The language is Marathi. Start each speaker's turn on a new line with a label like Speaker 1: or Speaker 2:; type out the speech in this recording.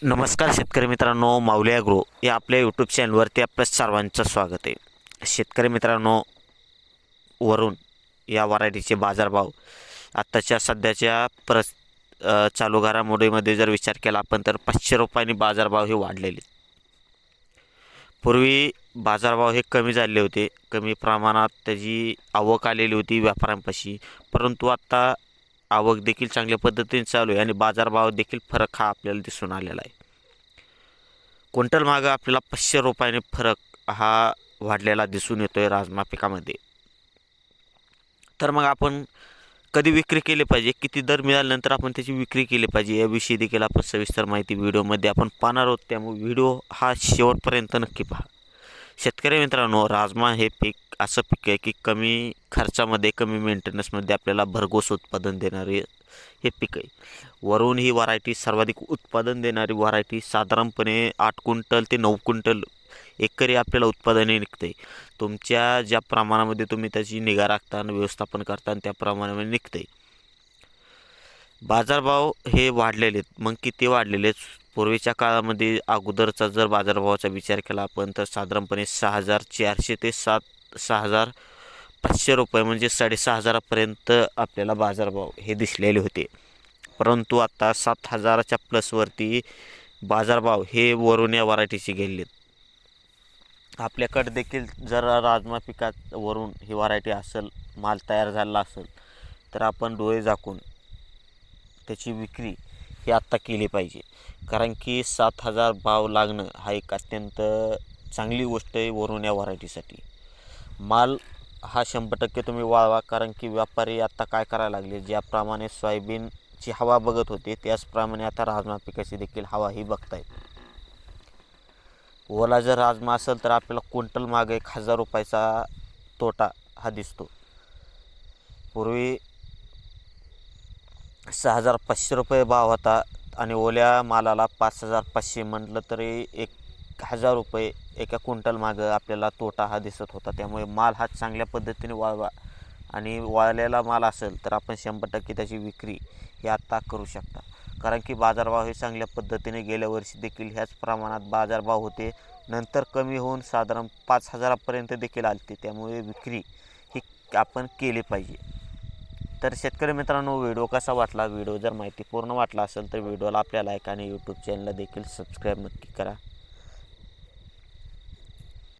Speaker 1: नमस्कार शेतकरी मित्रांनो, माऊली ॲग्रो या आपल्या यूट्यूब चॅनलवरती आपल्या सर्वांचं स्वागत आहे. शेतकरी मित्रांनो, वरून या व्हरायटीचे बाजारभाव आत्ताच्या सध्याच्या चालू घडामोडीमध्ये जर विचार केला आपण तर 500 रुपयांनी बाजारभाव हे वाढलेले. पूर्वी बाजारभाव हे कमी झाले होते, कमी प्रमाणात त्याची आवक आलेली होती व्यापाऱ्यांपाशी, परंतु आत्ता आवक देखील चांगल्या पद्धतीने चालू आहे आणि बाजारभाव देखील फरक हा आपल्याला दिसून आलेला आहे. क्विंटल मागं आपल्याला 500 रुपयाने फरक हा वाढलेला दिसून येतोय राजमा पिकामध्ये. तर मग आपण कधी विक्री केली पाहिजे, किती दर मिळाल्यानंतर आपण त्याची विक्री केली पाहिजे, याविषयी देखील आपण सविस्तर माहिती व्हिडिओमध्ये आपण पाहणार आहोत. त्यामुळे व्हिडिओ हा शेवटपर्यंत नक्की पहा. शेतकरी मित्रांनो, राजमा हे पीक असं पीक आहे की कमी खर्चामध्ये, कमी मेंटेनन्समध्ये आपल्याला भरघोस उत्पादन देणारे हे पीक आहे. वरून ही व्हरायटी सर्वाधिक उत्पादन देणारी व्हरायटी, साधारणपणे 8 क्विंटल ते 9 क्विंटल एकरी आपल्याला उत्पादने निघते. तुमच्या ज्या प्रमाणामध्ये तुम्ही त्याची निगा राखता आणि व्यवस्थापन करता त्या प्रमाणामध्ये निघते. बाजारभाव हे वाढलेले आहेत. मग किती वाढलेले आहेत? पूर्वीच्या काळामध्ये अगोदरचा जर बाजारभावाचा विचार केला आपण तर साधारणपणे 6,400 ते 6,500 रुपये म्हणजे 6,500पर्यंत आपल्याला बाजारभाव हे दिसलेले होते. परंतु आता 7,000च्या प्लसवरती बाजारभाव हे वरून या व्हरायटीचे गेलेत. आपल्याकडे देखील जर राजमा पिकात वरून ही व्हरायटी असेल, माल तयार झाला असेल तर आपण डोळे झाकून त्याची विक्री ही आत्ता केली पाहिजे. कारण की 7,000 भाव लागणं हा एक अत्यंत चांगली गोष्ट आहे वरून या व्हरायटीसाठी. माल हा 100% तुम्ही वाळवा, कारण की व्यापारी आता काय करायला लागले, ज्याप्रमाणे सोयाबीनची हवा बघत होते त्याचप्रमाणे आता राजमा पिकाची देखील हवा ही बघतायत. ओला जर राजमा असेल तर आपल्याला क्विंटल मागे 1,000 रुपयाचा तोटा हा दिसतो. पूर्वी 6,500 रुपये भाव होता आणि ओल्या मालाला 5,500 म्हटलं तरी 1,000 रुपये एका क्विंटल मागं आपल्याला तोटा हा दिसत होता. त्यामुळे माल हा चांगल्या पद्धतीने वाळवा आणि वाळलेला माल असेल तर आपण 100% त्याची विक्री ही आत्ता करू शकता. कारण की बाजारभाव हे चांगल्या पद्धतीने गेल्या वर्षी देखील ह्याच प्रमाणात बाजारभाव होते, नंतर कमी होऊन साधारण 5,000पर्यंत देखील आले. त्यामुळे विक्री ही आपण केली पाहिजे. तर शेतकरी मित्रांनो, व्हिडिओ कसा वाटला? व्हिडिओ जर माहितीपूर्ण वाटला असेल तर व्हिडिओला आपल्या लाईक आणि यूट्यूब चॅनलला देखील सबस्क्राईब नक्की करा.